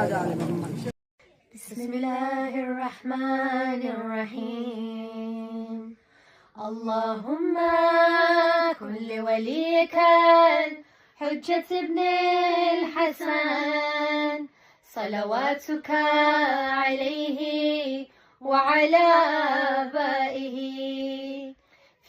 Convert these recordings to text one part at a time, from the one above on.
बिस्मिल्लाहिर्रहमानिर्रहीम। अल्लाहुम्मा कुल्ली वलीका हुज्जत इब्निल हसन सलवातुका अलैहि व अला आबाइहि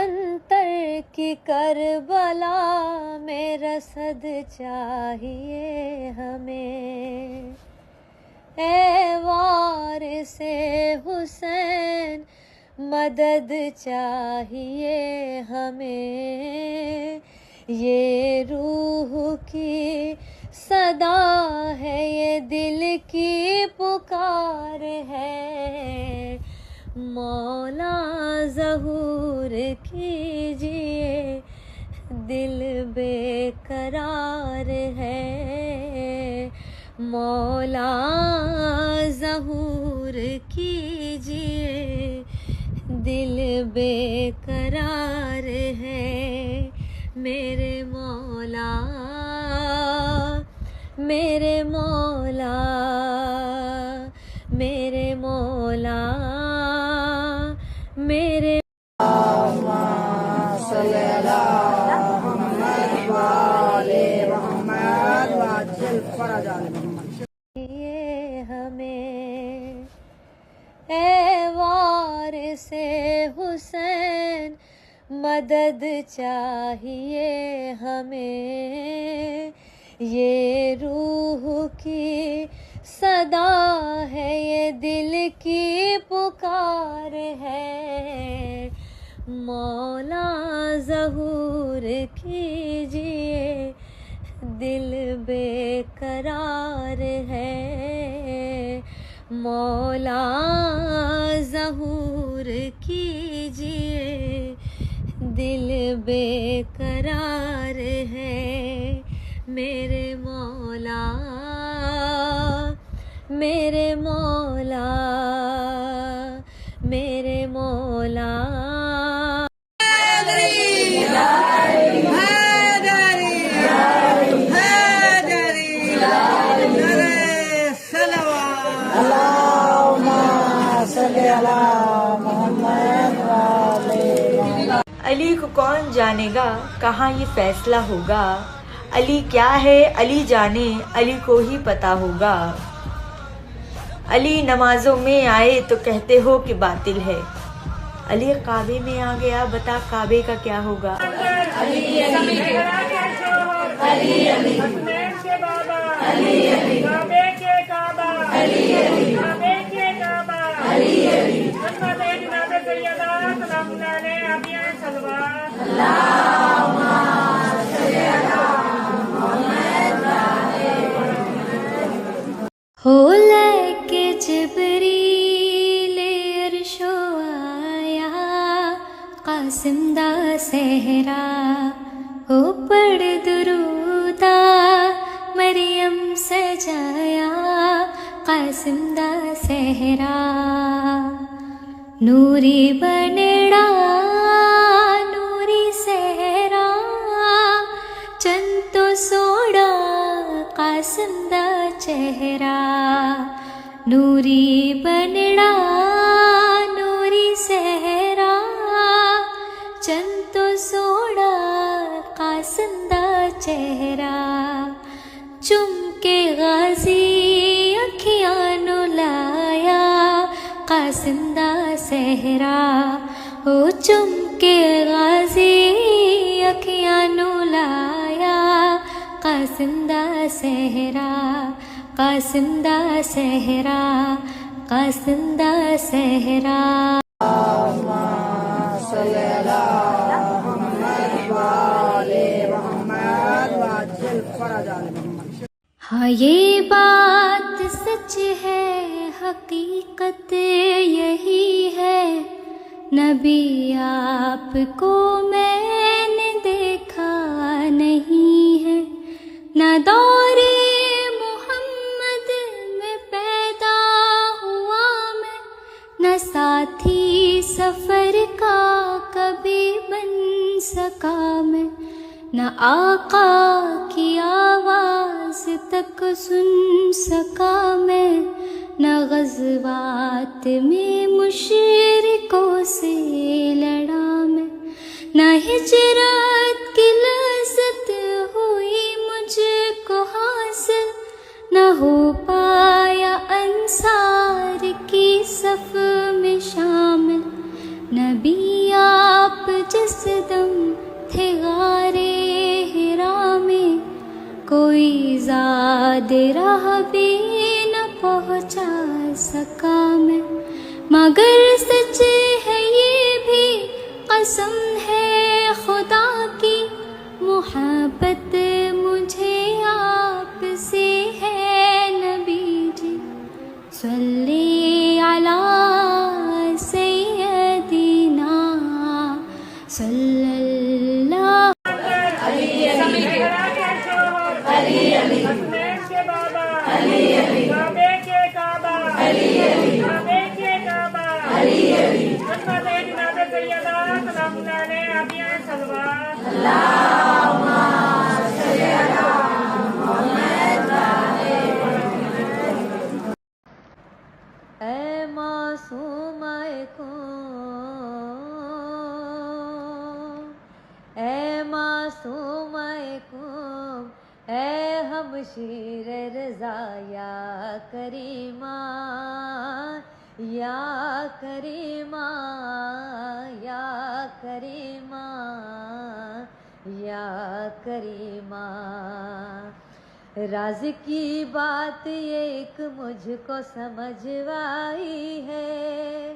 अंतर की करबला में रसद चाहिए हमें, ए वारिसे हुसैन मदद चाहिए हमें। ये रूह की सदा है, ये दिल की पुकार है, मौला ज़हूर कीजिए दिल बेकरार है, मौला ज़हूर कीजिए दिल बेकरार है। मेरे मौला मेरे मौला मेरे मौला मेरे ये हमें, ए वारिसे हुसैन मदद चाहिए हमें। ये रूह की सदा है, ये दिल की पुकार है, मौला ज़हूर कीजिए दिल बेकरार है, मौला ज़हूर कीजिए दिल बेकरार है। मेरे मौला मेरे मौला मेरे मौला अली को कौन जानेगा, कहाँ ये फैसला होगा। अली क्या है अली जाने, अली को ही पता होगा। अली नमाजों में आए तो कहते हो कि बातिल है, अली काबे में आ गया, बता काबे का क्या होगा। अली अली अली अली के बाबा अली अली काबे के काबा अली अली काबे के काबा अली अली जन्नत जनाब सैयदा सलामुल्लाह अलैहि अबिया सलवात अल्लाहुम्मा सल्ली अला मुहम्मद हो लेके जिब्रील अर्शो आया, कासिम दा सहरा हो पढ़ दुरूदा, मरियम सजाया कासिम दा सहरा। नूरी बनड़ा नूरी सहरा, चंतो सोड़ा कासिम दा चेहरा। नूरी बनड़ा नूरी सहरा, चंतो सोड़ा कासिम दा चेहरा। चुमके गाजी अखियां नु लाया, कासिम दा सहरा हो चुमके गाजी अखियां नु लाया। कासिंदा सहरा कासिंदा सहरा कासिंदा सहरा हाँ ये बात सच है हकीकत यही है नबी आपको मैंने देखा नहीं है न दौरे मोहम्मद में पैदा हुआ मैं न साथी सफर का कभी बन सका मैं न आका की आवाज तक सुन सका मैं न ग़ज़वात में मुशरिकों से लड़ा मैं न हिजरत की लज़्ज़त हुई मुझको हासिल न हो पाया अंसार की सफ़ में शामिल नबी आप जिस दम थे गारे हिरा में कोई ज़ाद राह भी न पहुँचा सका मैं मगर सच है ये भी कसम है खुदा की मोहब्बत मुझे आपसे है नबी जी सल्ली अला सय्यदिना सल्लल्लाहु हसनैन के बाबा काबे के काबा काबे के काबा जन्नत जनाब सैयदा सलामुल्लाह अलैह अबिया सलवात ऐ मासूमाए को ऐ मासूमाए को ऐ हमशीर रज़ा या करीमा या करीमा या करीमा या करीमा राज की बात एक मुझको समझ आई है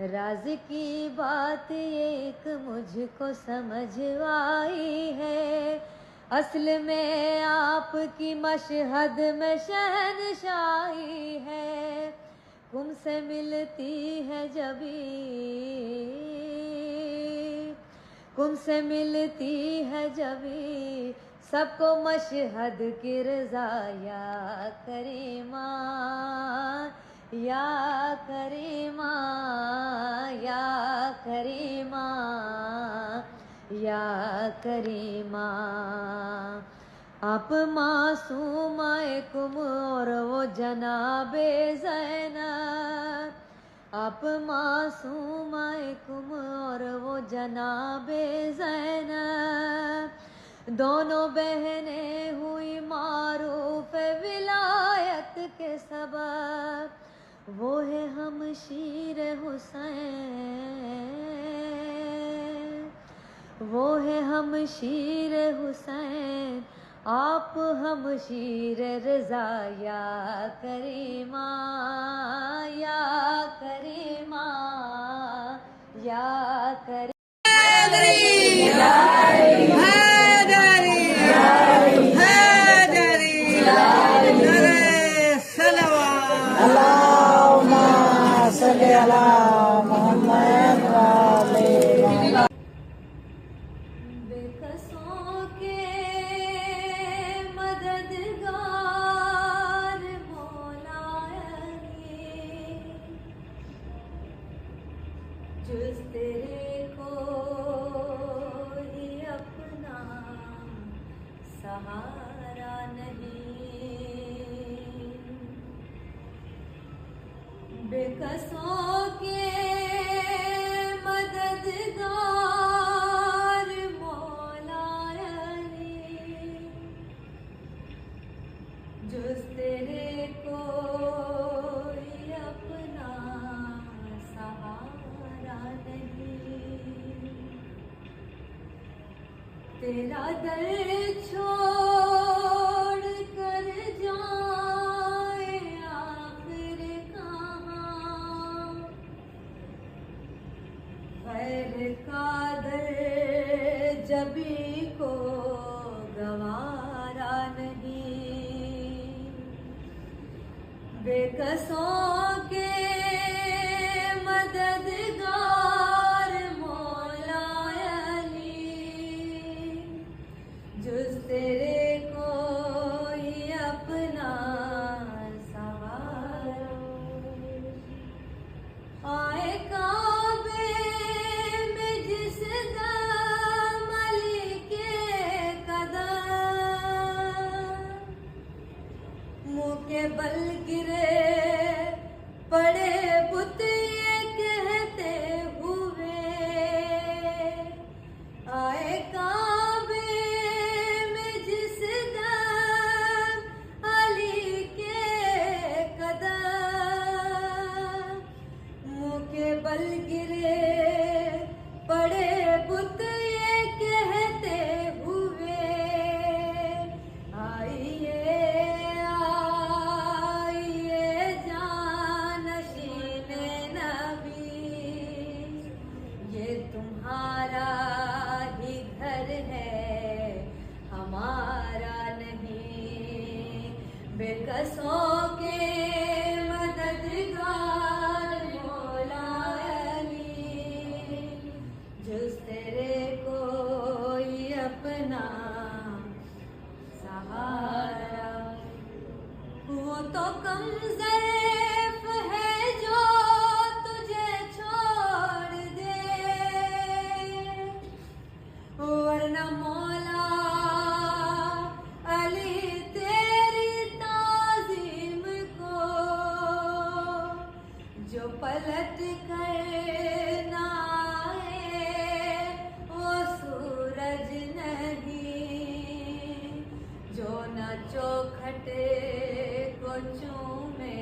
राज की बात एक मुझको समझ आई है असल में आपकी मशहद में शहनशाही है तुमसे मिलती है जभी तुमसे मिलती है जभी सबको मशहद की रज़ा या करीमा या करीमा या करीमा या करीमा आप मासूमाए कुम और वो जनाबे ज़ैनब आप मासूमाए कुम और वो जनाबे ज़ैनब दोनों बहनें हुई मारूफ विलायत के सबब वो है हमशीर हुसैन वो है हमशीर हुसैन आप हमशीर रज़ा या करीमा या करीमा या करीमा बेकसों के मददगार मौला अली जुज़ तेरे कोई अपना सहारा नहीं बेकसों के मददगार मौला अली जुज़ तेरे कोई अपना सहारा नहीं तेरा दर छोड़ खैर का दर जबी को गवारा नहीं, बेकसों के मददगार मौला अली, जुस तेरे कोई अपना सहारा। आए काबे में जिस दम अली के कदम, मुँह के बल गिरे पड़े बुत ये कहते हुए, आए काबे में जिस दम अली के कदम, मुँह के बल गिरे पड़े बुत ये कहते हुए, आइए आइए जानशीने नबी, ये तुम्हारा ही घर है हमारा नहीं, बेकसों के मददगार मौला अली, जुस तेरे कोई अपना सहारा। वो तो कम ज़ैफ़ है जो तुझे छोड़ दे, वरना मौला अली तेरी ताज़ीम को जो पलट कर ना आए, वो सूरज नहीं, जो न चौखटे को चूमे,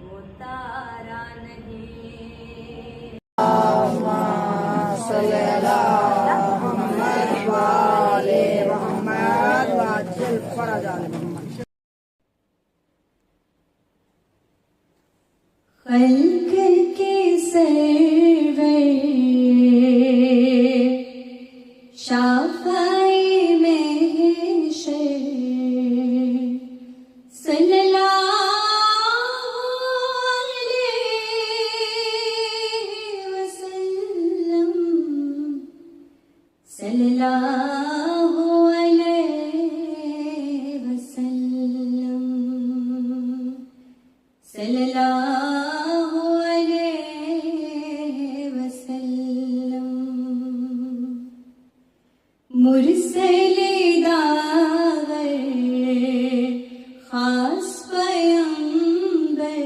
वो तारा नहीं। सल्ली अला मोहम्मद व आले मोहम्मद व अज्जल फरज आले मोहम्मद। खल्क के सरवर शाफ़ई महशर सल्लल्लाहु अलैहि वसल्लम, सल्लल्लाहु अलैहि वसल्लम, सल्लल्लाहु अलैहि वसल्लम। मुरसले दावर खास पैगंबर,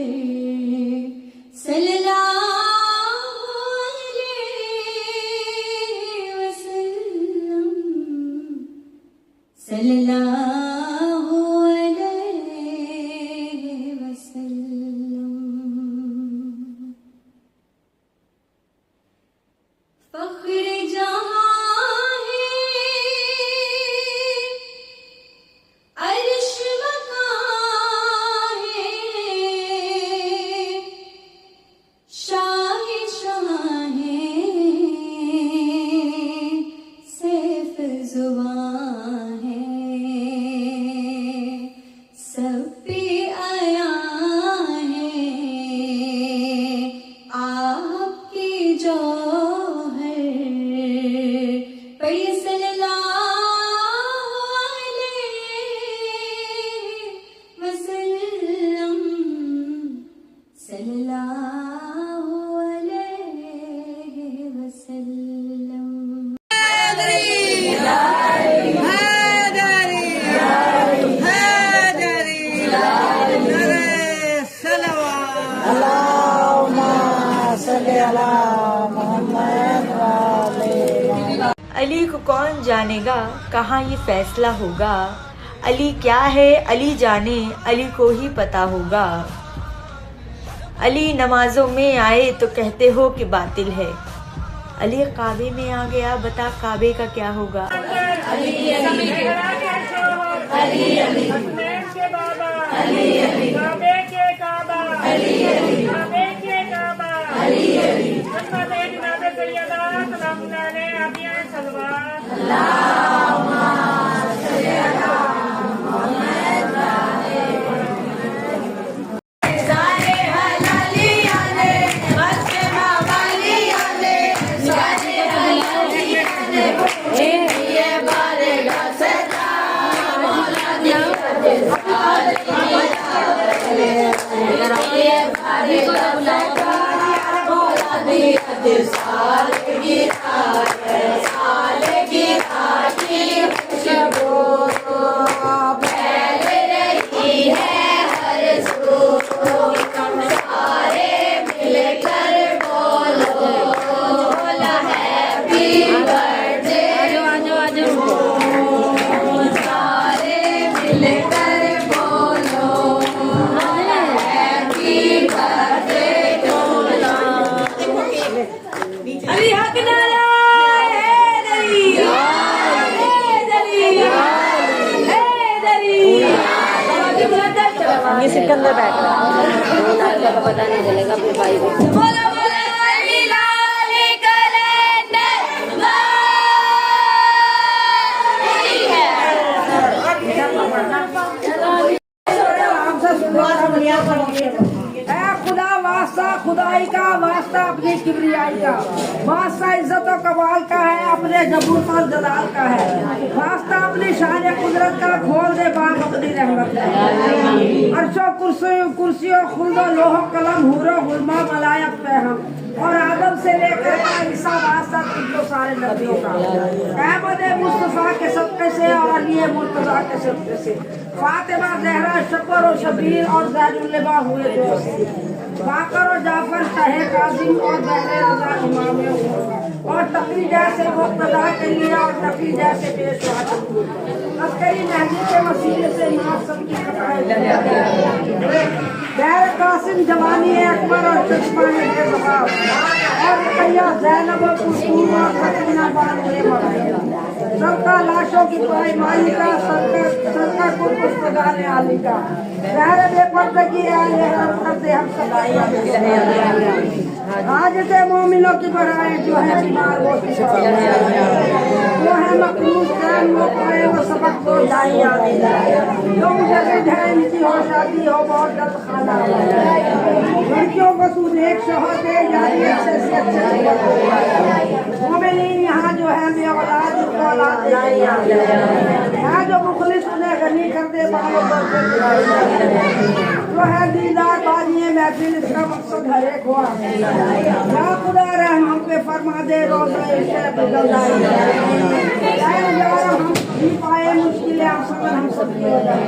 सल्लल्लाहु अलैहि वसल्लम, सल्लल्लाहु अलैहि वसल्लम। फ़ख्र जहां है अर्श मकां है, शाह शाह है सैफ ज़ुबां है, सब पे आया है आपकी जौहर, पढ़िए सल्लल्लाहु अलैहि वसल्लम, सल्लल्लाहु अलैहि वसल्लम। अली को कौन जानेगा, कहाँ ये फैसला होगा, अली क्या है अली जाने, अली को ही पता होगा। अली नमाजों में आए तो कहते हो कि बातिल है, अली काबे में आ गया, बता काबे का क्या होगा। अली ये सिकंदर बैठ रहा है, पता नहीं चलेगा अपने भाई को। खुदा वास्ता खुदाई का वास्ता अपनी किबरियाई का वास्ता इज्जत और कमाल का है, अपने जबूत और जलाल का है, वास्ता अपनी शान कुदरत का, खोल दे बाग अपनी रहमत का। अर्शो कुर्सियों खुल्दो लोहो कलम हूरो गुलमा मलायक पे हम और आदम से लेकर ईसा वास्ता तुझको सारे नबियों का। अहमद मुस्तफा के सदक़े से और अली मुर्तज़ा के सदक़े से फातिमा ज़हरा शक्र और शबीर और ज़ैनुल्लबा हुए दोस्त, बाकर और जाफर शाहे कासिम और बहरे रज़ा इमाम और तकी जैसे मुक़्तदा के लिए और तकी जैसे पेशवा अस्करी महदी के वसीले से नाम सबकी खटाई बहरे कासिम जवानी अकबर और चश्मा बेज़बाब और रुक़ैया ज़ैनब और कुलसूम और सकीना बानुए मरियम सबका लाशों की पायमाली का सबका कुल पुस्तकाने आली का बहरे बेपर्दगी आए करते हम सदाई आज से मोमिनों की बढ़ाए जो है बीमार वो है मखलूस कैन वो पाए वो सबक तो जाई आती जो मुझे है इनकी हो शादी हो बहुत जल्द खाना लड़कियों को सूद एक शोहर दे यारी अच्छे से अच्छे मोमिनीन यहाँ जो है बे औलाद उनको औलाद जाई यहाँ जो मुखलिस उन्हें गनी कर दे बालों पर जो है दीदार बाजिए महफिल इसका मकसद हर एक हुआ या खुदा रहम पे फरमा दे रोज़ा इश्क़ बदलाई हम भी पाए मुश्किलें हम सब की हो जाए।